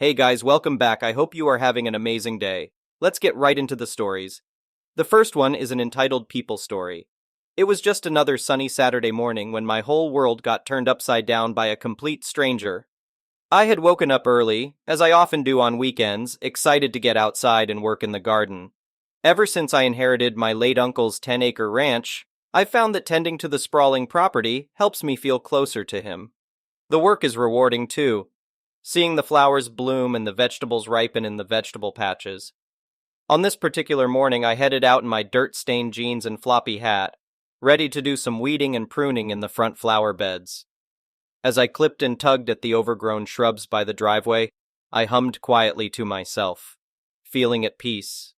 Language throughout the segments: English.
Hey guys, welcome back. I hope you are having an amazing day. Let's get right into the stories. The first one is an entitled People Story. It was just another sunny Saturday morning when my whole world got turned upside down by a complete stranger. I had woken up early, as I often do on weekends, excited to get outside and work in the garden. Ever since I inherited my late uncle's 10-acre ranch, I've found that tending to the sprawling property helps me feel closer to him. The work is rewarding too, seeing the flowers bloom and the vegetables ripen in the vegetable patches. On this particular morning, I headed out in my dirt-stained jeans and floppy hat, ready to do some weeding and pruning in the front flower beds. As I clipped and tugged at the overgrown shrubs by the driveway, I hummed quietly to myself, feeling at peace.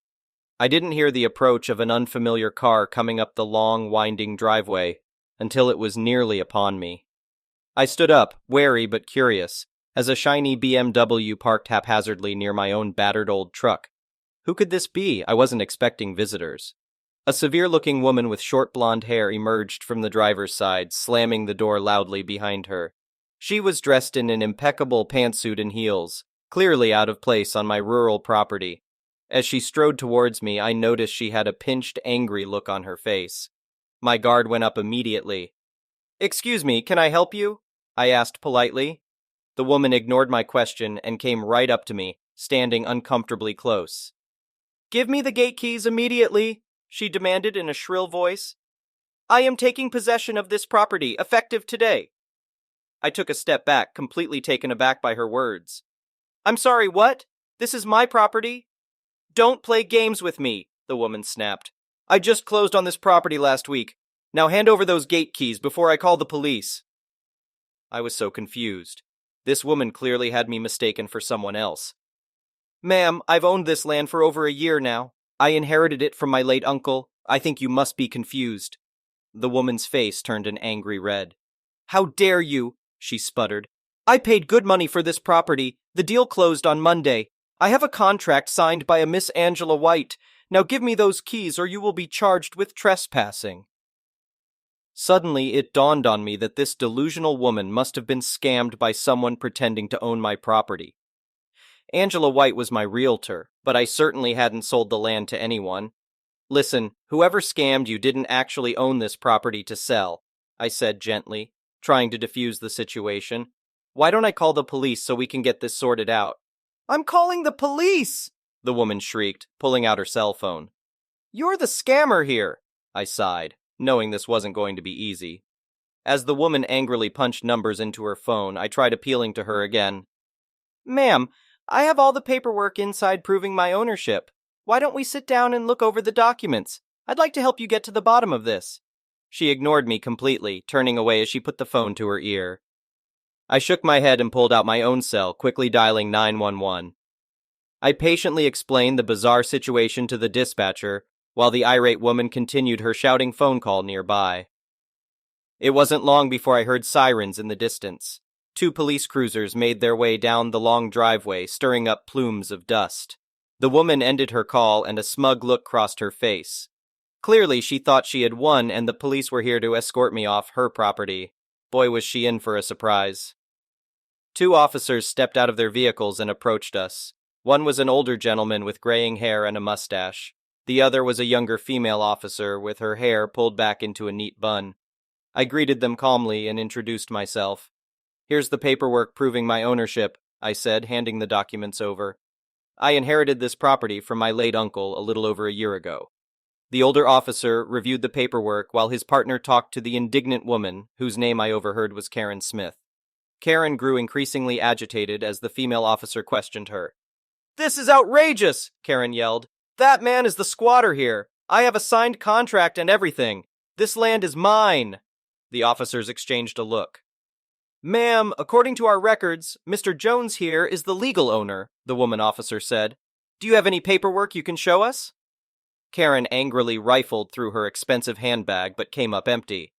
I didn't hear the approach of an unfamiliar car coming up the long, winding driveway until it was nearly upon me. I stood up, wary but curious, as a shiny BMW parked haphazardly near my own battered old truck. Who could this be? I wasn't expecting visitors. A severe-looking woman with short blonde hair emerged from the driver's side, slamming the door loudly behind her. She was dressed in an impeccable pantsuit and heels, clearly out of place on my rural property. As she strode towards me, I noticed she had a pinched, angry look on her face. My guard went up immediately. "Excuse me, can I help you?" I asked politely. The woman ignored my question and came right up to me, standing uncomfortably close. "Give me the gate keys immediately," she demanded in a shrill voice. "I am taking possession of this property, effective today." I took a step back, completely taken aback by her words. "I'm sorry, what? This is my property?" "Don't play games with me," the woman snapped. "I just closed on this property last week. Now hand over those gate keys before I call the police." I was so confused. This woman clearly had me mistaken for someone else. "Ma'am, I've owned this land for over a year now. I inherited it from my late uncle. I think you must be confused." The woman's face turned an angry red. "How dare you?" she sputtered. "I paid good money for this property. The deal closed on Monday. I have a contract signed by a Miss Angela White. Now give me those keys or you will be charged with trespassing." Suddenly, it dawned on me that this delusional woman must have been scammed by someone pretending to own my property. Angela White was my realtor, but I certainly hadn't sold the land to anyone. "Listen, whoever scammed you didn't actually own this property to sell," I said gently, trying to defuse the situation. "Why don't I call the police so we can get this sorted out?" "I'm calling the police!" the woman shrieked, pulling out her cell phone. "You're the scammer here," I sighed, knowing this wasn't going to be easy. As the woman angrily punched numbers into her phone, I tried appealing to her again. "Ma'am, I have all the paperwork inside proving my ownership. Why don't we sit down and look over the documents? I'd like to help you get to the bottom of this." She ignored me completely, turning away as she put the phone to her ear. I shook my head and pulled out my own cell, quickly dialing 911. I patiently explained the bizarre situation to the dispatcher, while the irate woman continued her shouting phone call nearby. It wasn't long before I heard sirens in the distance. 2 police cruisers made their way down the long driveway, stirring up plumes of dust. The woman ended her call and a smug look crossed her face. Clearly, she thought she had won and the police were here to escort me off her property. Boy, was she in for a surprise. 2 officers stepped out of their vehicles and approached us. One was an older gentleman with graying hair and a mustache. The other was a younger female officer with her hair pulled back into a neat bun. I greeted them calmly and introduced myself. "Here's the paperwork proving my ownership," I said, handing the documents over. "I inherited this property from my late uncle a little over a year ago." The older officer reviewed the paperwork while his partner talked to the indignant woman, whose name I overheard was Karen Smith. Karen grew increasingly agitated as the female officer questioned her. "This is outrageous!" Karen yelled. "That man is the squatter here. I have a signed contract and everything. This land is mine." The officers exchanged a look. "Ma'am, according to our records, Mr. Jones here is the legal owner," the woman officer said. "Do you have any paperwork you can show us?" Karen angrily rifled through her expensive handbag but came up empty.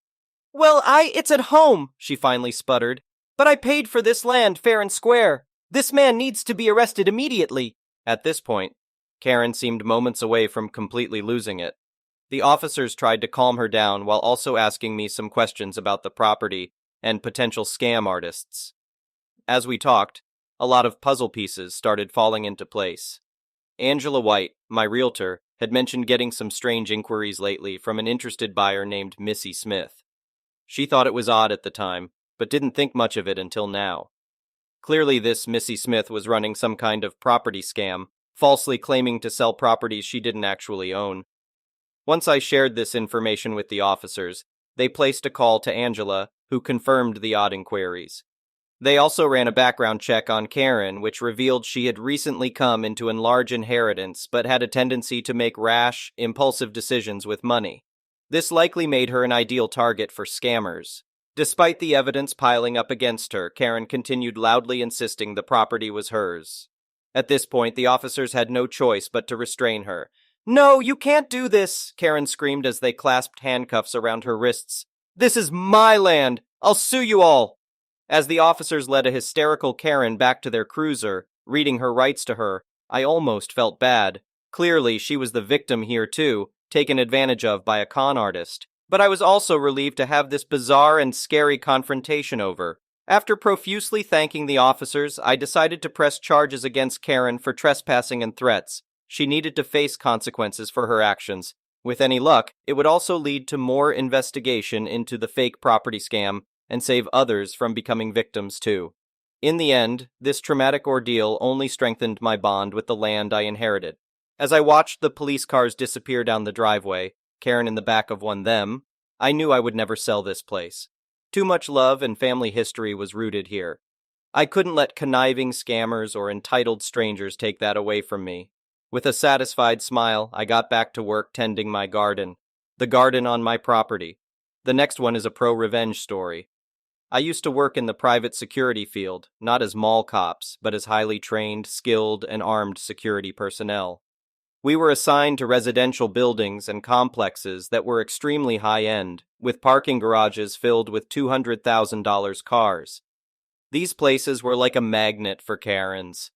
"Well, it's at home," she finally sputtered. "But I paid for this land fair and square. This man needs to be arrested immediately." At this point, Karen seemed moments away from completely losing it. The officers tried to calm her down while also asking me some questions about the property and potential scam artists. As we talked, a lot of puzzle pieces started falling into place. Angela White, my realtor, had mentioned getting some strange inquiries lately from an interested buyer named Missy Smith. She thought it was odd at the time, but didn't think much of it until now. Clearly, this Missy Smith was running some kind of property scam, falsely claiming to sell properties she didn't actually own. Once I shared this information with the officers, they placed a call to Angela, who confirmed the odd inquiries. They also ran a background check on Karen, which revealed she had recently come into a large inheritance but had a tendency to make rash, impulsive decisions with money. This likely made her an ideal target for scammers. Despite the evidence piling up against her, Karen continued loudly insisting the property was hers. At this point, the officers had no choice but to restrain her. "No, you can't do this," Karen screamed as they clasped handcuffs around her wrists. "This is my land! I'll sue you all!" As the officers led a hysterical Karen back to their cruiser, reading her rights to her, I almost felt bad. Clearly, she was the victim here too, taken advantage of by a con artist. But I was also relieved to have this bizarre and scary confrontation over. After profusely thanking the officers, I decided to press charges against Karen for trespassing and threats. She needed to face consequences for her actions. With any luck, it would also lead to more investigation into the fake property scam and save others from becoming victims too. In the end, this traumatic ordeal only strengthened my bond with the land I inherited. As I watched the police cars disappear down the driveway, Karen in the back of one them, I knew I would never sell this place. Too much love and family history was rooted here. I couldn't let conniving scammers or entitled strangers take that away from me. With a satisfied smile, I got back to work tending my garden. The garden on my property. The next one is a pro-revenge story. I used to work in the private security field, not as mall cops, but as highly trained, skilled, and armed security personnel. We were assigned to residential buildings and complexes that were extremely high-end, with parking garages filled with $200,000 cars. These places were like a magnet for Karens.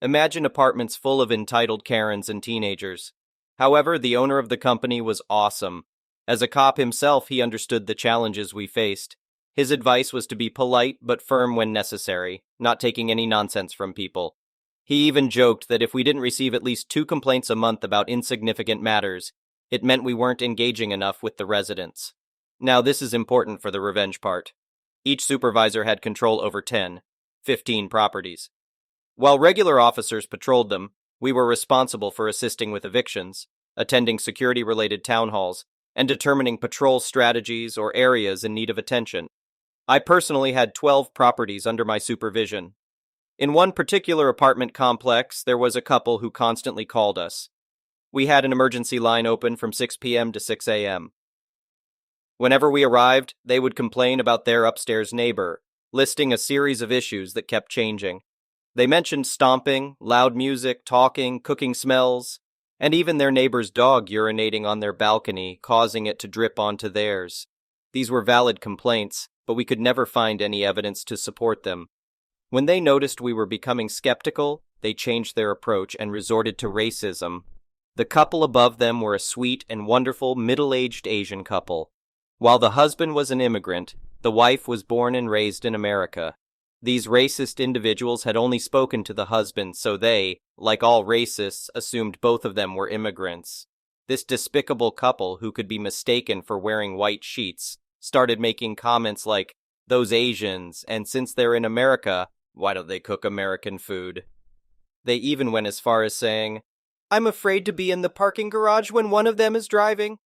Imagine apartments full of entitled Karens and teenagers. However, the owner of the company was awesome. As a cop himself, he understood the challenges we faced. His advice was to be polite but firm when necessary, not taking any nonsense from people. He even joked that if we didn't receive at least 2 complaints a month about insignificant matters, it meant we weren't engaging enough with the residents. Now, this is important for the revenge part. Each supervisor had control over 15 properties. While regular officers patrolled them, we were responsible for assisting with evictions, attending security-related town halls, and determining patrol strategies or areas in need of attention. I personally had 12 properties under my supervision. In one particular apartment complex, there was a couple who constantly called us. We had an emergency line open from 6 p.m. to 6 a.m. Whenever we arrived, they would complain about their upstairs neighbor, listing a series of issues that kept changing. They mentioned stomping, loud music, talking, cooking smells, and even their neighbor's dog urinating on their balcony, causing it to drip onto theirs. These were valid complaints, but we could never find any evidence to support them. When they noticed we were becoming skeptical, they changed their approach and resorted to racism. The couple above them were a sweet and wonderful middle-aged Asian couple. While the husband was an immigrant, the wife was born and raised in America. These racist individuals had only spoken to the husband, so they, like all racists, assumed both of them were immigrants. This despicable couple, who could be mistaken for wearing white sheets, started making comments like, "Those Asians, and since they're in America, why don't they cook American food?" They even went as far as saying, "I'm afraid to be in the parking garage when one of them is driving."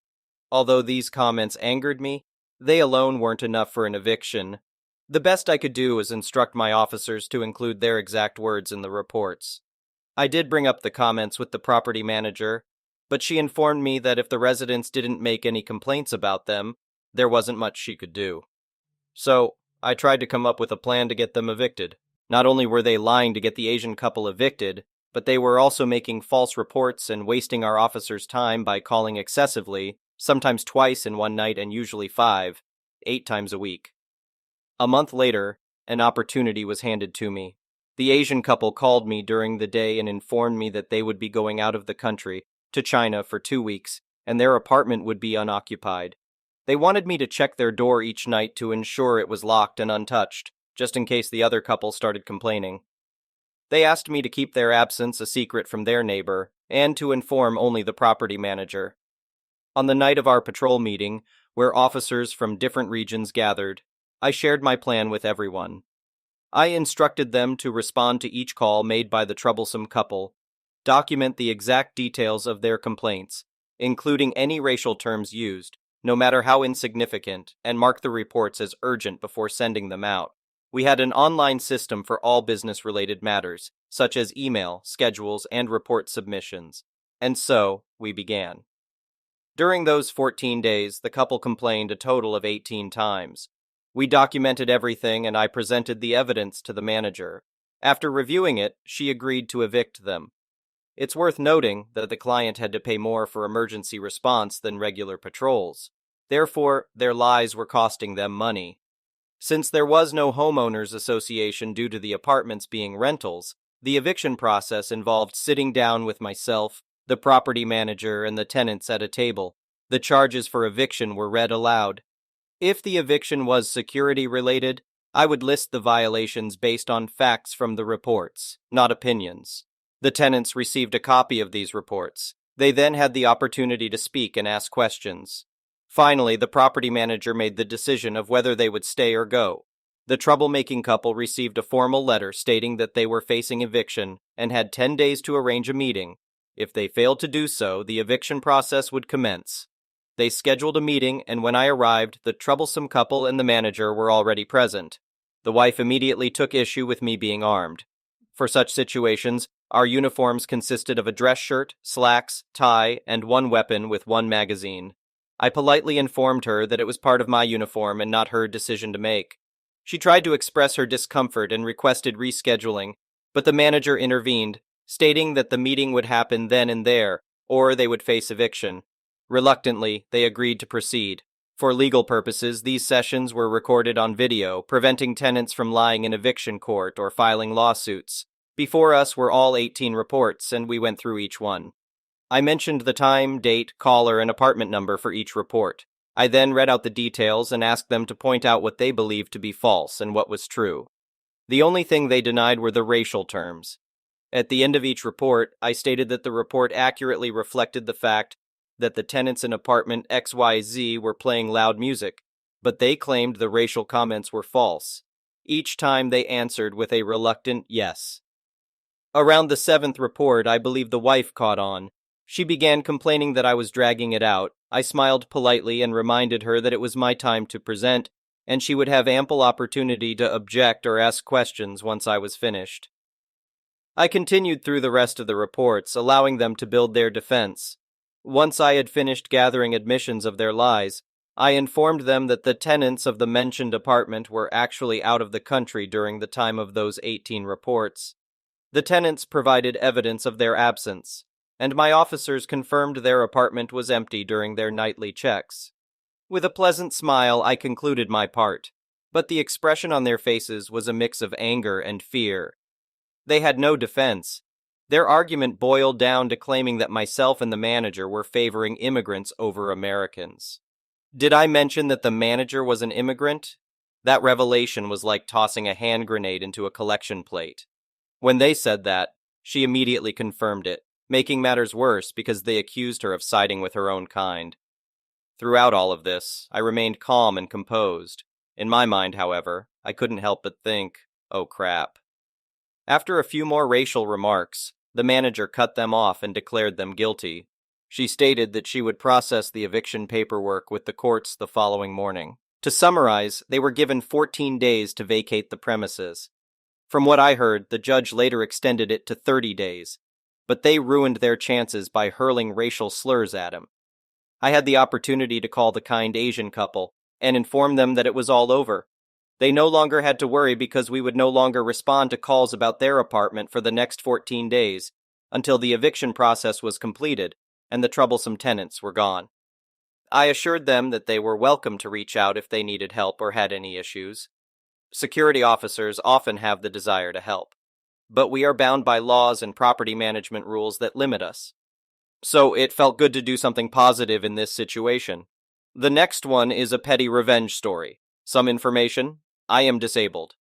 Although these comments angered me, they alone weren't enough for an eviction. The best I could do was instruct my officers to include their exact words in the reports. I did bring up the comments with the property manager, but she informed me that if the residents didn't make any complaints about them, there wasn't much she could do. So, I tried to come up with a plan to get them evicted. Not only were they lying to get the Asian couple evicted, but they were also making false reports and wasting our officers' time by calling excessively, sometimes twice in one night and usually 8 times a week. A month later, an opportunity was handed to me. The Asian couple called me during the day and informed me that they would be going out of the country, to China for 2 weeks, and their apartment would be unoccupied. They wanted me to check their door each night to ensure it was locked and untouched, just in case the other couple started complaining. They asked me to keep their absence a secret from their neighbor and to inform only the property manager. On the night of our patrol meeting, where officers from different regions gathered, I shared my plan with everyone. I instructed them to respond to each call made by the troublesome couple, document the exact details of their complaints, including any racial terms used, no matter how insignificant, and mark the reports as urgent before sending them out. We had an online system for all business-related matters, such as email, schedules, and report submissions. And so, we began. During those 14 days, the couple complained a total of 18 times. We documented everything and I presented the evidence to the manager. After reviewing it, she agreed to evict them. It's worth noting that the client had to pay more for emergency response than regular patrols. Therefore, their lies were costing them money. Since there was no homeowners association due to the apartments being rentals, the eviction process involved sitting down with myself, the property manager, and the tenants at a table. The charges for eviction were read aloud. If the eviction was security-related, I would list the violations based on facts from the reports, not opinions. The tenants received a copy of these reports. They then had the opportunity to speak and ask questions. Finally, the property manager made the decision of whether they would stay or go. The troublemaking couple received a formal letter stating that they were facing eviction and had 10 days to arrange a meeting. If they failed to do so, the eviction process would commence. They scheduled a meeting, and when I arrived, the troublesome couple and the manager were already present. The wife immediately took issue with me being armed. For such situations, our uniforms consisted of a dress shirt, slacks, tie, and one weapon with one magazine. I politely informed her that it was part of my uniform and not her decision to make. She tried to express her discomfort and requested rescheduling, but the manager intervened, stating that the meeting would happen then and there, or they would face eviction. Reluctantly, they agreed to proceed. For legal purposes, these sessions were recorded on video, preventing tenants from lying in eviction court or filing lawsuits. Before us were all 18 reports, and we went through each one. I mentioned the time, date, caller, and apartment number for each report. I then read out the details and asked them to point out what they believed to be false and what was true. The only thing they denied were the racial terms. At the end of each report, I stated that the report accurately reflected the fact that the tenants in apartment XYZ were playing loud music, but they claimed the racial comments were false. Each time they answered with a reluctant yes. Around the 7th report, I believe the wife caught on. She began complaining that I was dragging it out. I smiled politely and reminded her that it was my time to present, and she would have ample opportunity to object or ask questions once I was finished. I continued through the rest of the reports, allowing them to build their defense. Once I had finished gathering admissions of their lies, I informed them that the tenants of the mentioned apartment were actually out of the country during the time of those 18 reports. The tenants provided evidence of their absence, and my officers confirmed their apartment was empty during their nightly checks. With a pleasant smile, I concluded my part, but the expression on their faces was a mix of anger and fear. They had no defense. Their argument boiled down to claiming that myself and the manager were favoring immigrants over Americans. Did I mention that the manager was an immigrant? That revelation was like tossing a hand grenade into a collection plate. When they said that, she immediately confirmed it, making matters worse because they accused her of siding with her own kind. Throughout all of this, I remained calm and composed. In my mind, however, I couldn't help but think, oh crap. After a few more racial remarks, the manager cut them off and declared them guilty. She stated that she would process the eviction paperwork with the courts the following morning. To summarize, they were given 14 days to vacate the premises. From what I heard, the judge later extended it to 30 days, but they ruined their chances by hurling racial slurs at him. I had the opportunity to call the kind Asian couple and inform them that it was all over. They no longer had to worry because we would no longer respond to calls about their apartment for the next 14 days until the eviction process was completed and the troublesome tenants were gone. I assured them that they were welcome to reach out if they needed help or had any issues. Security officers often have the desire to help, but we are bound by laws and property management rules that limit us. So it felt good to do something positive in this situation. The next one is a petty revenge story. Some information: I am disabled.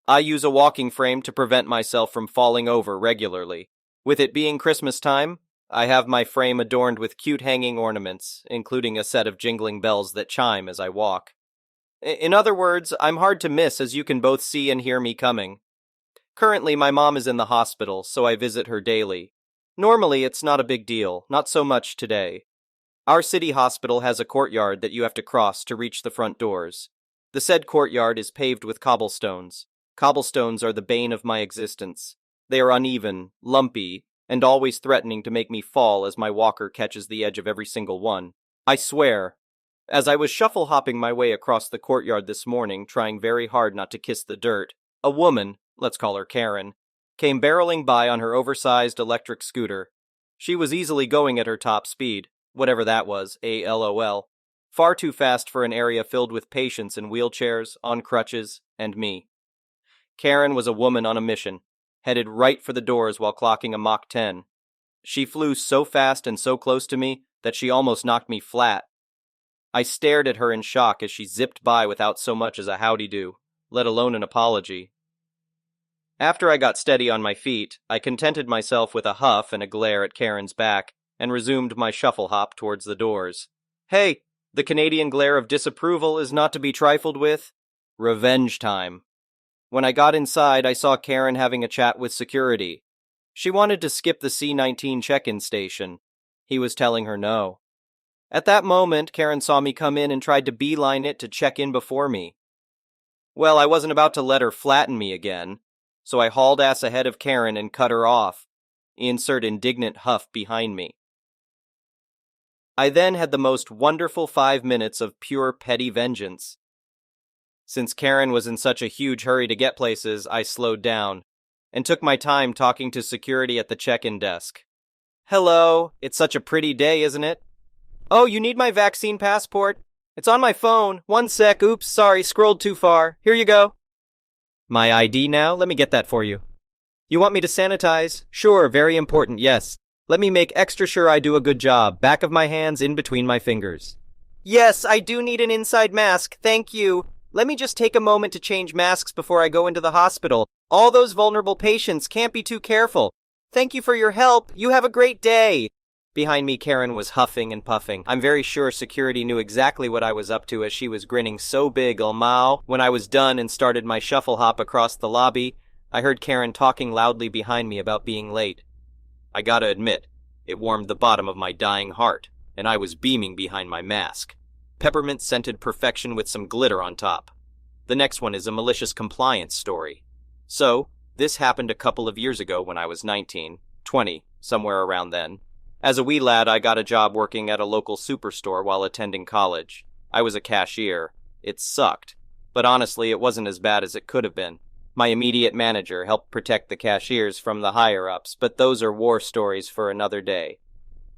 I use a walking frame to prevent myself from falling over regularly. With it being Christmas time, I have my frame adorned with cute hanging ornaments, including a set of jingling bells that chime as I walk. In other words, I'm hard to miss as you can both see and hear me coming. Currently, my mom is in the hospital, so I visit her daily. Normally, it's not a big deal, not so much today. Our city hospital has a courtyard that you have to cross to reach the front doors. The said courtyard is paved with cobblestones. Cobblestones are the bane of my existence. They are uneven, lumpy, and always threatening to make me fall as my walker catches the edge of every single one. I swear. As I was shuffle-hopping my way across the courtyard this morning, trying very hard not to kiss the dirt, a woman, let's call her Karen, came barreling by on her oversized electric scooter. She was easily going at her top speed, whatever that was, ALOL, far too fast for an area filled with patients in wheelchairs, on crutches, and me. Karen was a woman on a mission, headed right for the doors while clocking a Mach 10. She flew so fast and so close to me that she almost knocked me flat. I stared at her in shock as she zipped by without so much as a howdy-do, let alone an apology. After I got steady on my feet, I contented myself with a huff and a glare at Karen's back, and resumed my shuffle hop towards the doors. Hey, the Canadian glare of disapproval is not to be trifled with. Revenge time. When I got inside, I saw Karen having a chat with security. She wanted to skip the C-19 check-in station. He was telling her no. At that moment, Karen saw me come in and tried to beeline it to check in before me. Well, I wasn't about to let her flatten me again, so I hauled ass ahead of Karen and cut her off. Insert indignant huff behind me. I then had the most wonderful 5 minutes of pure petty vengeance. Since Karen was in such a huge hurry to get places, I slowed down and took my time talking to security at the check-in desk. Hello, it's such a pretty day, isn't it? Oh, you need my vaccine passport? It's on my phone. 1 sec. Oops, sorry, scrolled too far. Here you go. My ID now? Let me get that for you. You want me to sanitize? Sure, very important, yes. Let me make extra sure I do a good job. Back of my hands, in between my fingers. Yes, I do need an inside mask. Thank you. Let me just take a moment to change masks before I go into the hospital. All those vulnerable patients can't be too careful. Thank you for your help. You have a great day. Behind me, Karen was huffing and puffing. I'm very sure security knew exactly what I was up to as she was grinning so big, oh mao. When I was done and started my shuffle hop across the lobby, I heard Karen talking loudly behind me about being late. I gotta admit, it warmed the bottom of my dying heart, and I was beaming behind my mask. Peppermint-scented perfection with some glitter on top. The next one is a malicious compliance story. So, this happened a couple of years ago when I was 19, 20, somewhere around then. As a wee lad, I got a job working at a local superstore while attending college. I was a cashier. It sucked. But honestly, it wasn't as bad as it could have been. My immediate manager helped protect the cashiers from the higher-ups, but those are war stories for another day.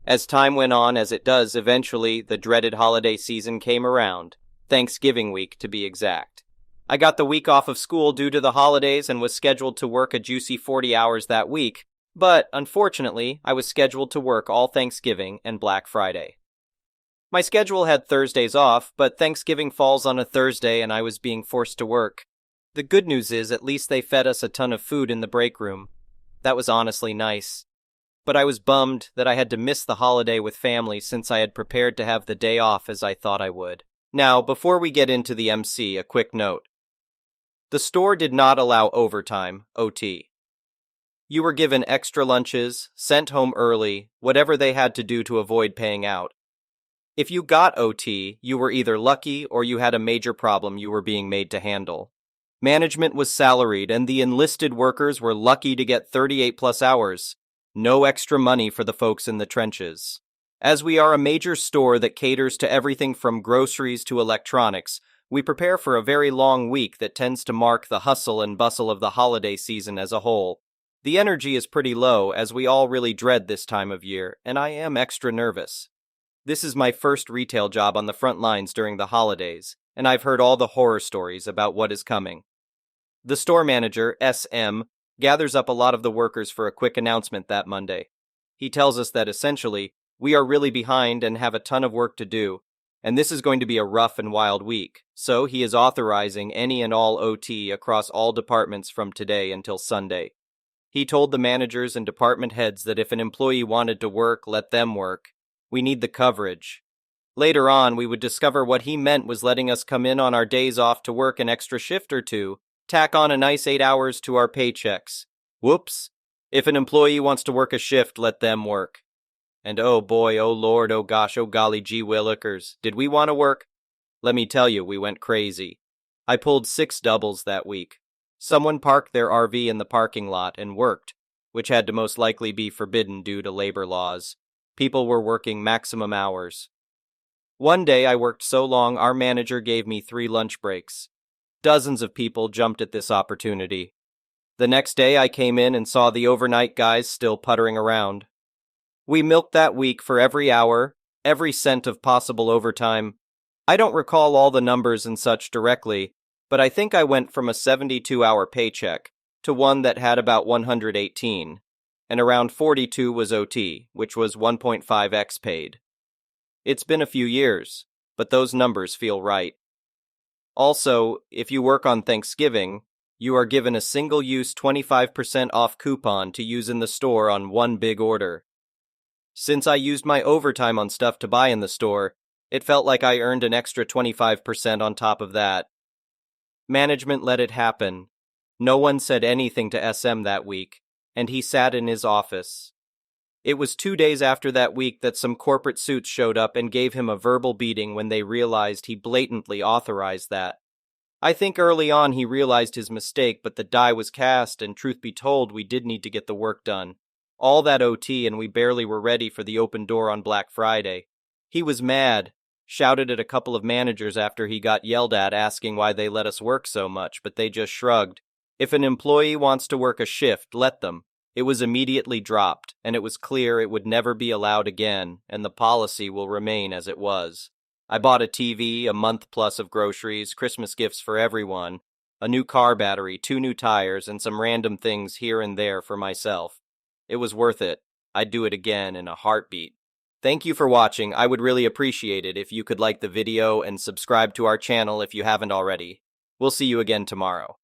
As time went on, as it does, eventually, the dreaded holiday season came around. Thanksgiving week, to be exact. I got the week off of school due to the holidays and was scheduled to work a juicy 40 hours that week. But, unfortunately, I was scheduled to work all Thanksgiving and Black Friday. My schedule had Thursdays off, but Thanksgiving falls on a Thursday and I was being forced to work. The good news is at least they fed us a ton of food in the break room. That was honestly nice. But I was bummed that I had to miss the holiday with family since I had prepared to have the day off as I thought I would. Now, before we get into the MC, a quick note. The store did not allow overtime, OT. You were given extra lunches, sent home early, whatever they had to do to avoid paying out. If you got OT, you were either lucky or you had a major problem you were being made to handle. Management was salaried and the enlisted workers were lucky to get 38 plus hours. No extra money for the folks in the trenches. As we are a major store that caters to everything from groceries to electronics, we prepare for a very long week that tends to mark the hustle and bustle of the holiday season as a whole. The energy is pretty low as we all really dread this time of year, and I am extra nervous. This is my first retail job on the front lines during the holidays, and I've heard all the horror stories about what is coming. The store manager, SM, gathers up a lot of the workers for a quick announcement that Monday. He tells us that essentially, we are really behind and have a ton of work to do, And this is going to be a rough and wild week, so he is authorizing any and all OT across all departments from today until Sunday. He told the managers and department heads that if an employee wanted to work, let them work. We need the coverage. Later on, we would discover what he meant was letting us come in on our days off to work an extra shift or two, tack on a nice 8 hours to our paychecks. Whoops. If an employee wants to work a shift, let them work. And oh boy, oh lord, oh gosh, oh golly gee willikers, did we want to work? Let me tell you, we went crazy. I pulled 6 doubles that week. Someone parked their RV in the parking lot and worked, which had to most likely be forbidden due to labor laws. People were working maximum hours. One day I worked so long our manager gave me 3 lunch breaks. Dozens of people jumped at this opportunity. The next day I came in and saw the overnight guys still puttering around. We milked that week for every hour, every cent of possible overtime. I don't recall all the numbers and such directly, but I think I went from a 72-hour paycheck to one that had about 118, and around 42 was OT, which was 1.5x paid. It's been a few years, but those numbers feel right. Also, if you work on Thanksgiving, you are given a single-use 25% off coupon to use in the store on one big order. Since I used my overtime on stuff to buy in the store, it felt like I earned an extra 25% on top of that. Management let it happen. No one said anything to SM that week, and he sat in his office. It was 2 days after that week that some corporate suits showed up and gave him a verbal beating when they realized he blatantly authorized that. I think early on he realized his mistake, but the die was cast, and truth be told, we did need to get the work done. All that OT, and we barely were ready for the open door on Black Friday. He was mad, shouted at a couple of managers after he got yelled at asking why they let us work so much, but they just shrugged. If an employee wants to work a shift, let them. It was immediately dropped, and it was clear it would never be allowed again, and the policy will remain as it was. I bought a TV, a month plus of groceries, Christmas gifts for everyone, a new car battery, 2 new tires, and some random things here and there for myself. It was worth it. I'd do it again in a heartbeat. Thank you for watching. I would really appreciate it if you could like the video and subscribe to our channel if you haven't already. We'll see you again tomorrow.